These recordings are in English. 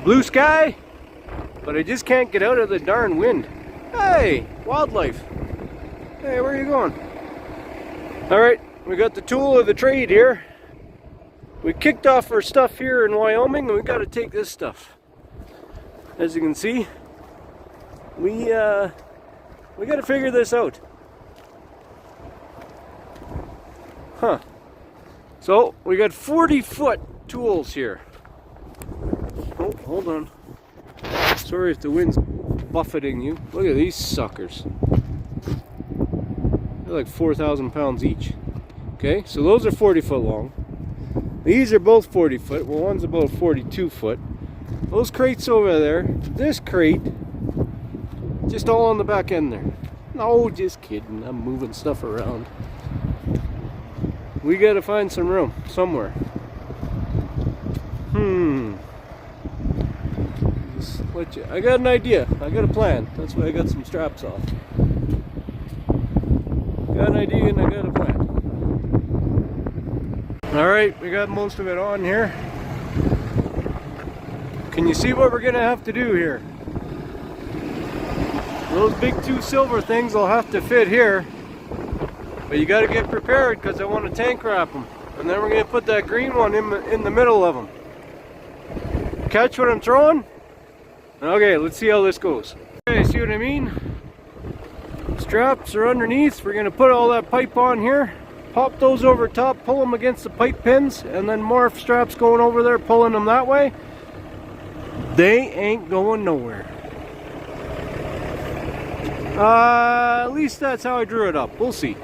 Blue sky, but I just can't get out of the darn wind. Hey, wildlife. Hey, where are you going? Alright, we got the tool of the trade here. We kicked off our stuff here in Wyoming and we got to take this stuff. As you can see, we got to figure this out. Huh. So, we got 40-foot tools here. Oh, hold on. Sorry if the wind's buffeting you. Look at these suckers. They're like 4,000 pounds each. Okay, so those are 40 foot long. These are both 40 foot. Well, one's about 42 foot. Those crates over there, this crate, just all on the back end there. No, just kidding. I'm moving stuff around. We gotta find some room somewhere. Just let you. I got an idea. I got a plan. That's why I got some straps off. Got an idea and I got a plan. Alright, we got most of it on here. Can you see what we're gonna have to do here? Those big two silver things will have to fit here. But you gotta get prepared because I want to tank wrap them. And then we're gonna put that green one in the middle of them. Catch what I'm throwing? Okay, let's see how this goes. Okay, see what I mean? Straps are underneath. We're gonna put all that pipe on here. Pop those over top, pull them against the pipe pins, and then more straps going over there, pulling them that way. They ain't going nowhere. At least that's how I drew it up. We'll see.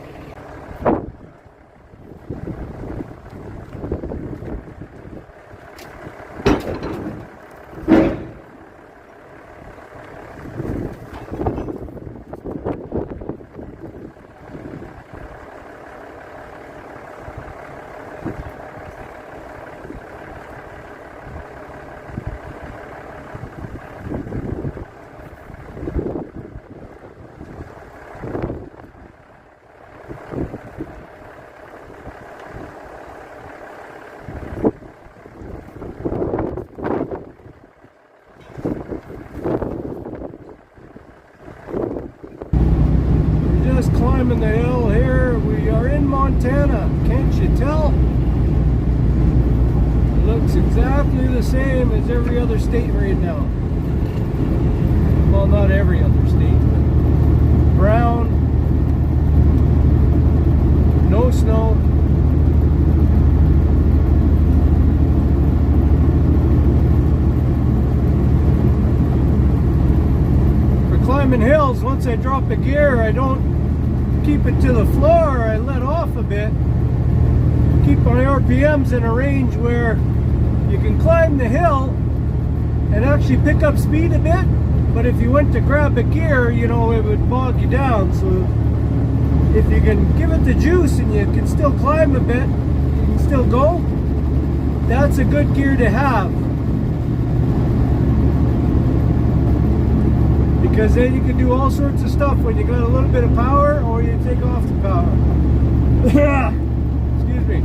Climbing the hill here. We are in Montana. Can't you tell? It looks exactly the same as every other state right now. Well, not every other state, but brown, no snow. For climbing hills, once I drop a gear, I don't keep it to the floor. I let off a bit. Keep my RPMs in a range where you can climb the hill and actually pick up speed a bit. But if you went to grab a gear, you know, it would bog you down. So if you can give it the juice and you can still climb a bit, you can still go, that's a good gear to have. Because then you can do all sorts of stuff when you got a little bit of power or you take off the power. Excuse me.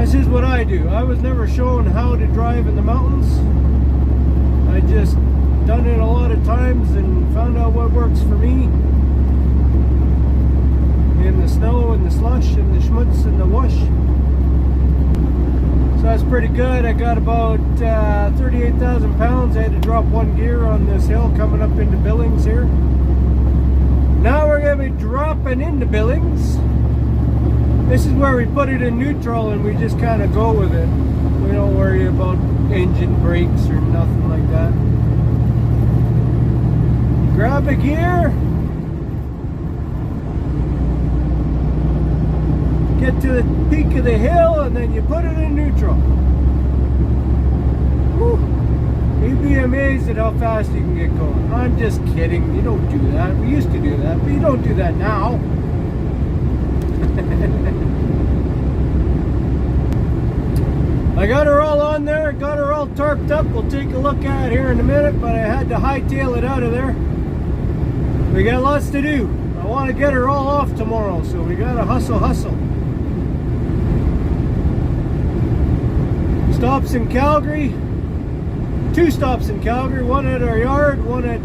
This is what I do. I was never shown how to drive in the mountains. I just done it a lot of times and found out what works for me. In the snow and the slush and the schmutz and the whoosh. So that's pretty good. I got about 38,000 pounds. I had to drop one gear on this hill coming up into Billings here. Now we're going to be dropping into Billings. This is where we put it in neutral and we just kind of go with it. We don't worry about engine brakes or nothing like that. Grab a gear. Get to the peak of the hill and then you put it in neutral. Whew. You'd be amazed at how fast you can get going. I'm just kidding. You don't do that. We used to do that, but you don't do that now. I got her all on there, got her all tarped up. We'll take a look at it here in a minute, but I had to hightail it out of there. We got lots to do. I want to get her all off tomorrow, so we got to hustle. Stops in Calgary. 2 stops in Calgary. One at our yard, one at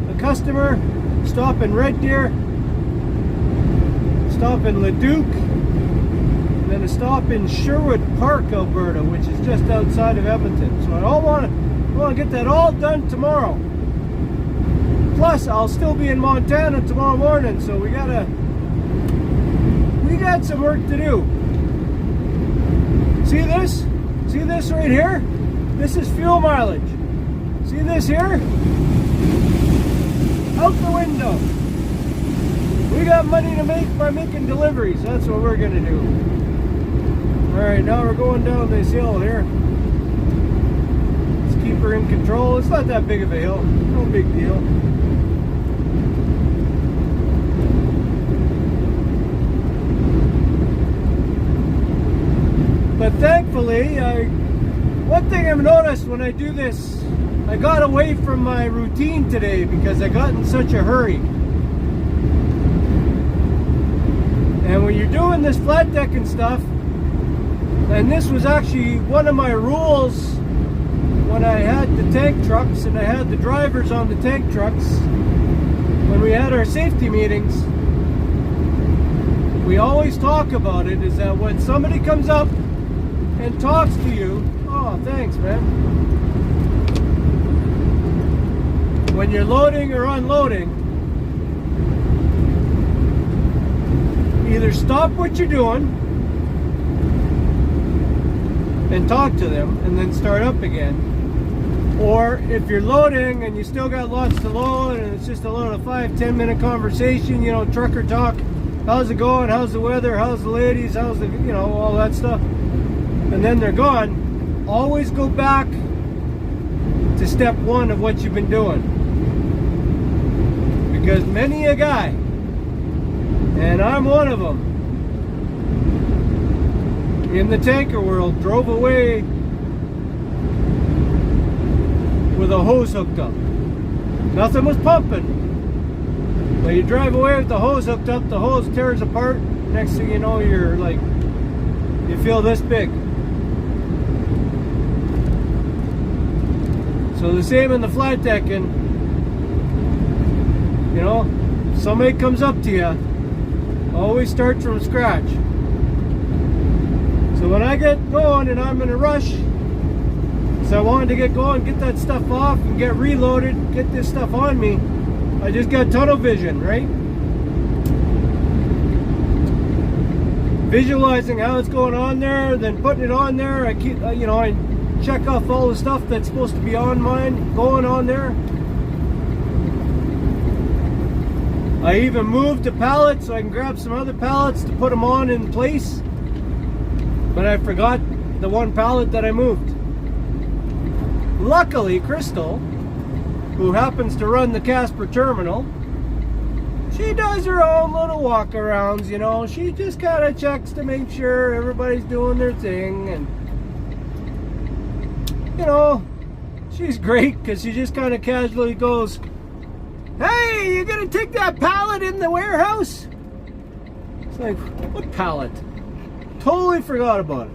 a customer. Stop in Red Deer. Stop in Leduc. And then a stop in Sherwood Park, Alberta, which is just outside of Edmonton. So I want to get that all done tomorrow. Plus, I'll still be in Montana tomorrow morning, so we got some work to do. See this? See this right here? This is fuel mileage. See this here? Out the window. We got money to make by making deliveries. That's what we're gonna do. Alright, now we're going down this hill here. Let's keep her in control. It's not that big of a hill. No big deal. But thankfully, one thing I've noticed when I do this, I got away from my routine today because I got in such a hurry. And when you're doing this flat decking stuff, and this was actually one of my rules when I had the tank trucks and I had the drivers on the tank trucks, when we had our safety meetings, we always talk about it, is that when somebody comes up and talks to you, oh, thanks, man. When you're loading or unloading, either stop what you're doing and talk to them and then start up again. Or if you're loading and you still got lots to load and it's just a little 5-10 minute conversation, you know, trucker talk, how's it going, how's the weather, how's the ladies, how's the, you know, all that stuff. And then they're gone, always go back to step 1 of what you've been doing. Because many a guy, and I'm one of them, in the tanker world, drove away with a hose hooked up. Nothing was pumping. But you drive away with the hose hooked up, the hose tears apart, next thing you know, you're like, you feel this big. So the same in the flat decking, you know, somebody comes up to you, always start from scratch. So when I get going and I'm in a rush, so I wanted to get going, get that stuff off and get reloaded, get this stuff on me, I just got tunnel vision, right? Visualizing how it's going on there, then putting it on there. I keep, you know, I check off all the stuff that's supposed to be on mine, going on there. I even moved the pallet so I can grab some other pallets to put them on in place. But I forgot the one pallet that I moved. Luckily, Crystal, who happens to run the Casper terminal, she does her own little walk-arounds, you know. She just kind of checks to make sure everybody's doing their thing, and you know, she's great because she just kind of casually goes, "Hey, you gonna take that pallet in the warehouse?" It's like, what pallet? Totally forgot about it.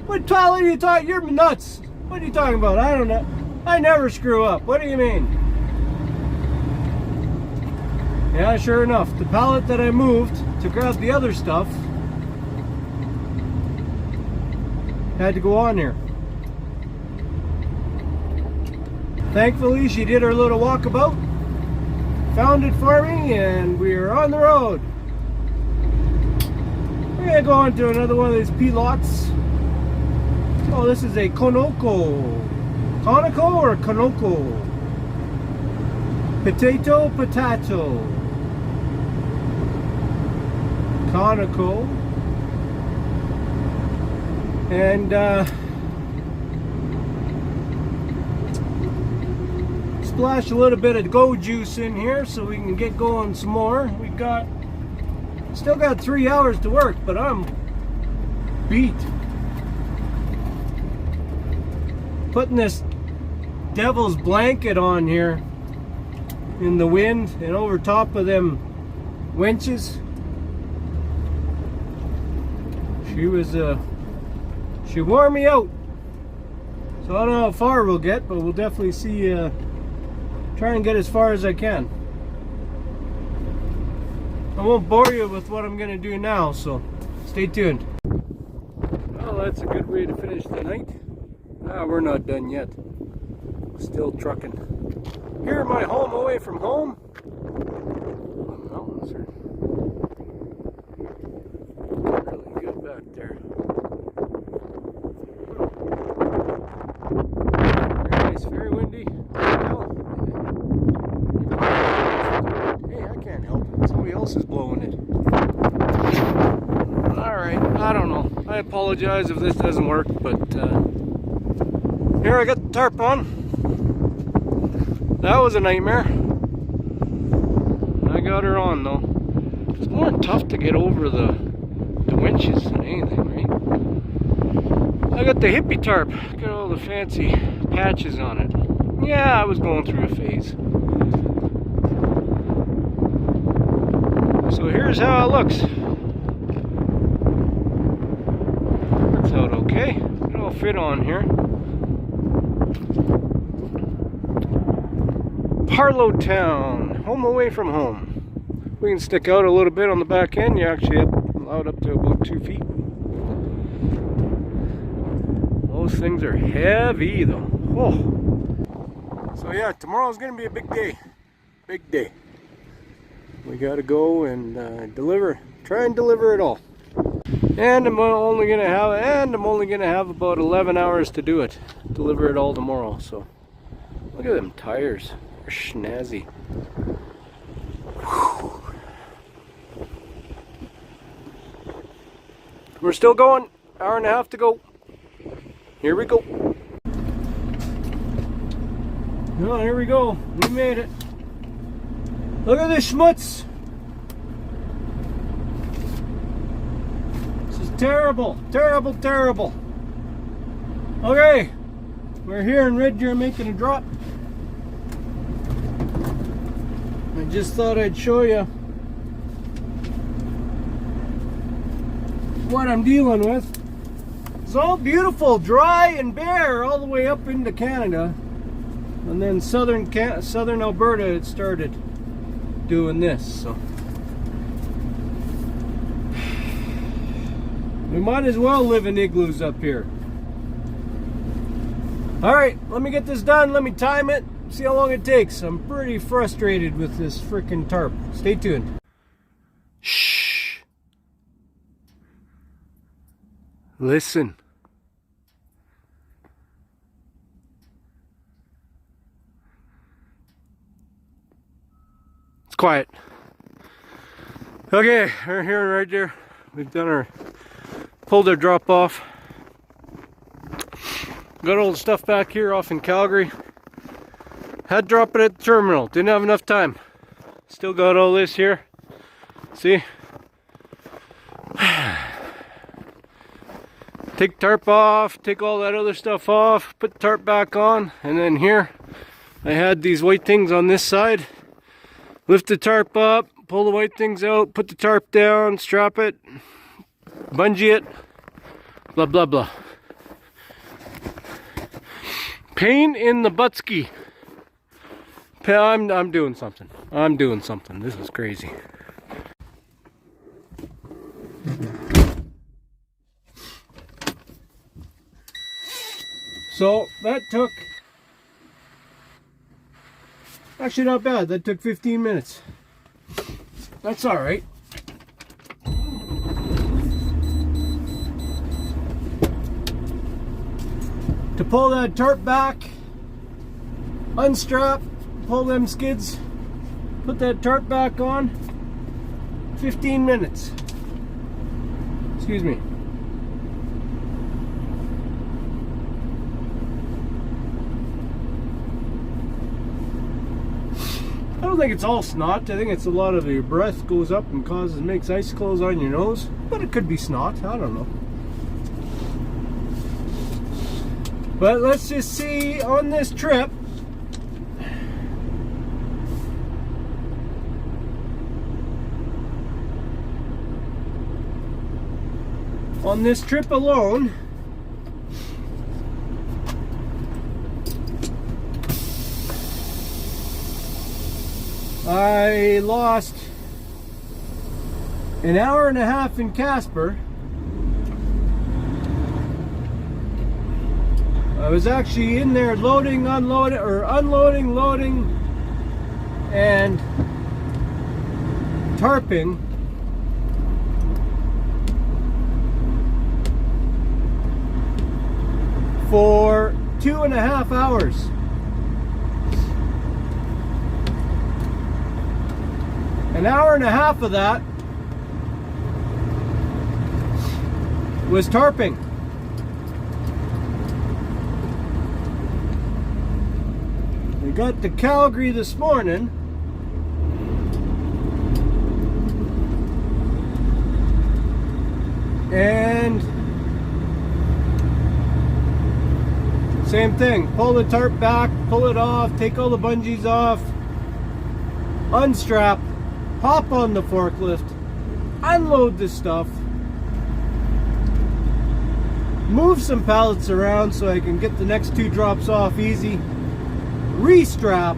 What pallet are you talking? You're nuts. What are you talking about? I don't know. I never screw up. What do you mean? Yeah, sure enough, the pallet that I moved to grab the other stuff had to go on there. Thankfully, she did her little walkabout, found it for me, and we're on the road. We're gonna go on to another one of these pilots. Oh, this is a Konoko. Konoko or Konoko? Potato. Konoko. And splash a little bit of go juice in here so we can get going some more. We got still got 3 hours to work, but I'm beat. Putting this devil's blanket on here in the wind and over top of them winches. She wore me out. So I don't know how far we'll get, but we'll definitely see, try and get as far as I can. I won't bore you with what I'm going to do now, so stay tuned. Well, that's a good way to finish the night. We're not done yet. Still trucking. Here at my home away from home. The mountains are really good back there. Very nice, very windy. Hey, I can't help it. Somebody else is blowing it. Alright, I don't know. I apologize if this doesn't work, but here I got the tarp on. That was a nightmare. I got her on though. It's more tough to get over the winches than anything, right? I got the Hippie tarp. Got all the fancy patches on it. Yeah, I was going through a phase. So here's how it looks. Works out okay. It'll fit on here. Harlow Town, home away from home. We can stick out a little bit on the back end. You're actually allowed up to about 2 feet. Those things are heavy though. Oh. So yeah, tomorrow's gonna be a big day. Big day. We gotta go and try and deliver it all. And I'm only gonna have about 11 hours to do it. Deliver it all tomorrow. So look at them tires. They're snazzy. Whew. We're still going. Hour and a half to go. Here we go. Oh, here we go. We made it. Look at this schmutz. This is terrible. Terrible, terrible. Okay. We're here in Red Deer making a drop. I just thought I'd show you what I'm dealing with. It's all beautiful, dry and bare all the way up into Canada, and then southern Alberta it started doing this. So we might as well live in igloos up here. Alright, let me get this done, let me time it, see how long it takes. I'm pretty frustrated with this freaking tarp. Stay tuned. Shh. Listen. It's quiet. Okay, we're here right there. We've done pulled our drop off. Got all the stuff back here off in Calgary. Had to drop it at the terminal. Didn't have enough time. Still got all this here. See? Take tarp off, take all that other stuff off, put the tarp back on, and then here I had these white things on this side. Lift the tarp up, pull the white things out, put the tarp down, strap it, bungee it, blah blah blah. Pain in the buttsky. I'm doing something. I'm doing something. This is crazy. So that took, actually not bad, that took 15 minutes. That's all right. To pull that tarp back, unstrap, pull them skids, put that tarp back on, 15 minutes. Excuse me. I don't think it's all snot. I think it's a lot of your breath goes up and makes icicles on your nose. But it could be snot. I don't know. But let's just see on this trip. On this trip alone, I lost an hour and a half in Casper. I was actually in there loading, unloading, or unloading, loading, and tarping for 2.5 hours. An hour and a half of that was tarping. We got to Calgary this morning. And same thing, pull the tarp back, pull it off, take all the bungees off, unstrap, hop on the forklift, unload the stuff, move some pallets around so I can get the next 2 drops off easy, restrap,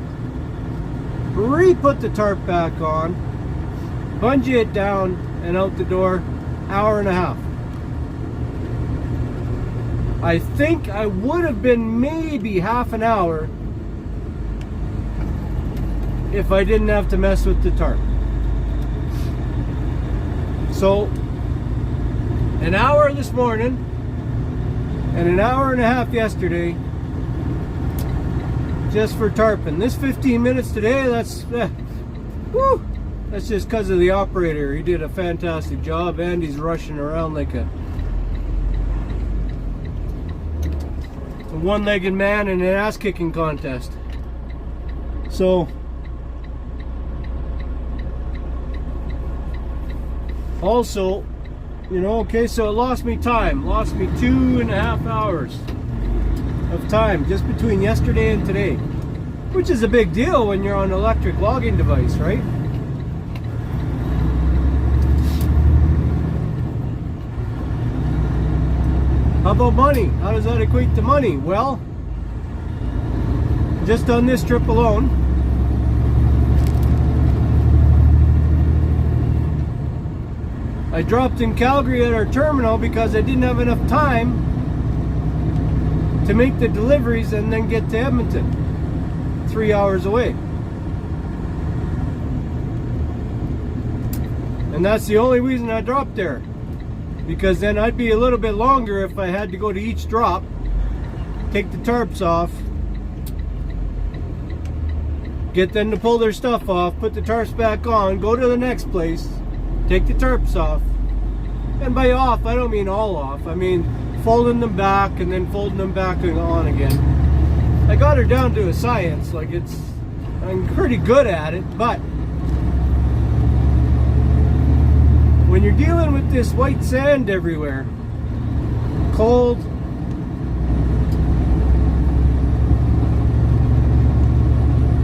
re-put the tarp back on, bungee it down, and out the door. Hour and a half. I think I would have been maybe half an hour if I didn't have to mess with the tarp. So, an hour this morning and an hour and a half yesterday just for tarping. This 15 minutes today, that's woo! That's just because of the operator. He did a fantastic job, and he's rushing around like a one-legged man in an ass-kicking contest. So, also, you know, okay, so it lost me time. Lost me 2.5 hours of time just between yesterday and today, which is a big deal when you're on an electric logging device, right? How about money? How does that equate to money? Well, just on this trip alone, I dropped in Calgary at our terminal because I didn't have enough time to make the deliveries and then get to Edmonton, 3 hours away. And that's the only reason I dropped there. Because then I'd be a little bit longer if I had to go to each drop, take the tarps off, get them to pull their stuff off, put the tarps back on, go to the next place, take the tarps off. And by off, I don't mean all off. I mean folding them back and then folding them back and on again. I got her down to a science. Like, I'm pretty good at it, but when you're dealing with this white sand everywhere, cold,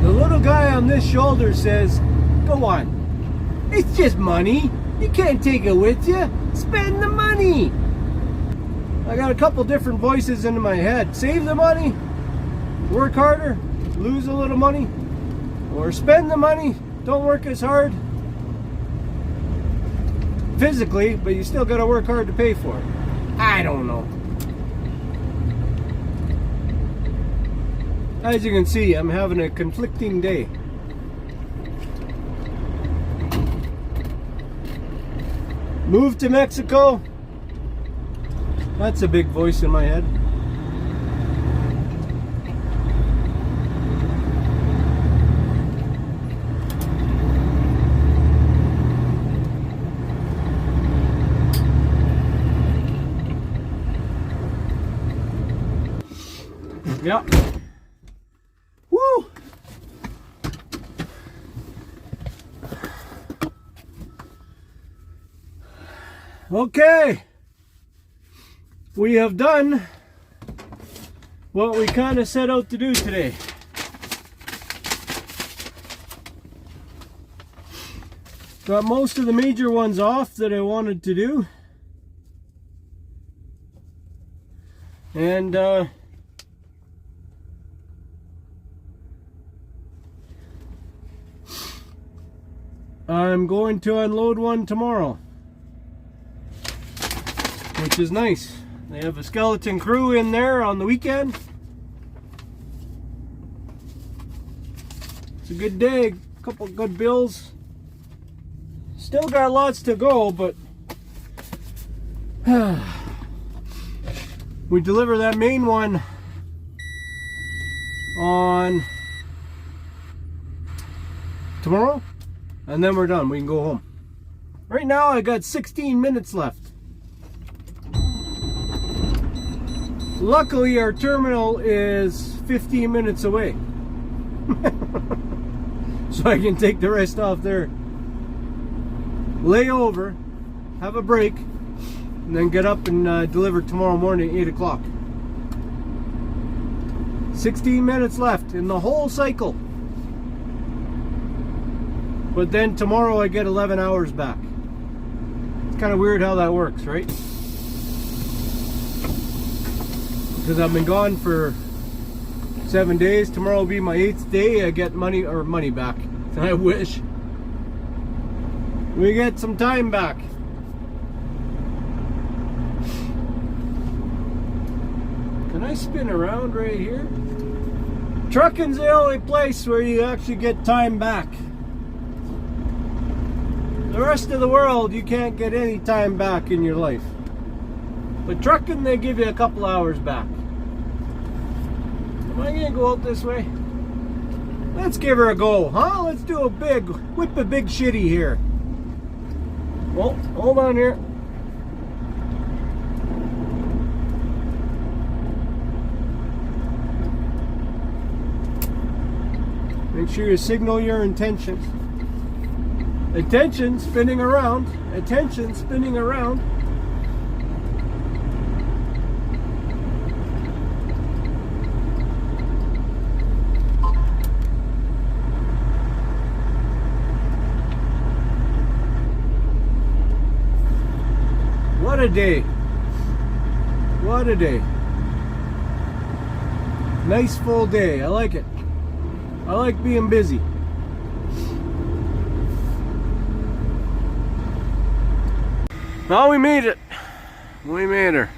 the little guy on this shoulder says, go on, it's just money, you can't take it with you, spend the money. I got a couple different voices into my head. Save the money, work harder, lose a little money, or spend the money, don't work as hard physically, but you still got to work hard to pay for it. I don't know. As you can see, I'm having a conflicting day. Move to Mexico. That's a big voice in my head. Yeah. Woo! Okay. We have done what we kind of set out to do today. Got most of the major ones off that I wanted to do. And I'm going to unload one tomorrow, which is nice. They have a skeleton crew in there on the weekend. It's a good day, a couple good bills. Still got lots to go, but we deliver that main one on tomorrow, and then we're done. We can go home. Right now I got 16 minutes left. Luckily our terminal is 15 minutes away. So I can take the rest off there, lay over, have a break, and then get up and deliver tomorrow morning at 8 o'clock. 16 minutes left in the whole cycle. But then tomorrow I get 11 hours back. It's kind of weird how that works, right? Because I've been gone for 7 days. Tomorrow will be my 8th day. I get money back. I wish. We get some time back. Can I spin around right here? Trucking's the only place where you actually get time back. The rest of the world, you can't get any time back in your life. But trucking, they give you a couple hours back. Am I gonna go out this way? Let's give her a go, huh? Let's do a big, whip a big shitty here. Well, hold on here. Make sure you signal your intentions. Attention, spinning around. Attention, spinning around. What a day. What a day. Nice full day. I like it. I like being busy. Well, we made it. We made her.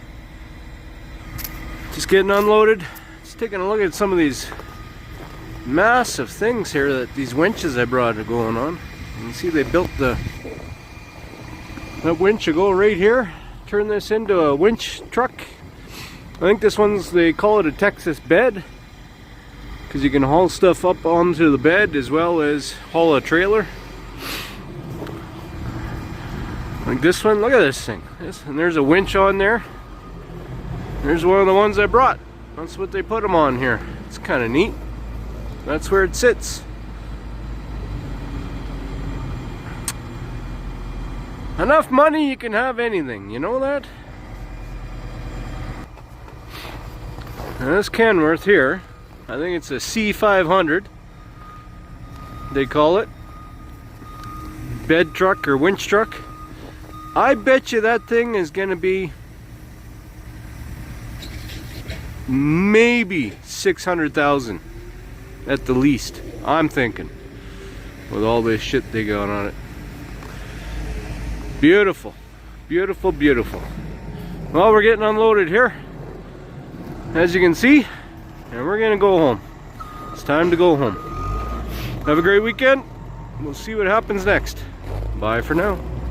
Just getting unloaded. Just taking a look at some of these massive things here that these winches I brought are going on. You can see they built that winch will go right here. Turn this into a winch truck. I think this one's, they call it a Texas bed, because you can haul stuff up onto the bed as well as haul a trailer. Like this one, look at this thing. And there's a winch on there. There's one of the ones I brought. That's what they put them on here. It's kind of neat. That's where it sits. Enough money, you can have anything. You know that? And this Kenworth here, I think it's a C500. They call it. Bed truck or winch truck. I bet you that thing is going to be maybe 600,000 at the least. I'm thinking, with all this shit they got on it. Beautiful, beautiful, beautiful. Well, we're getting unloaded here, as you can see, and we're gonna go home. It's time to go home. Have a great weekend. We'll see what happens next. Bye for now.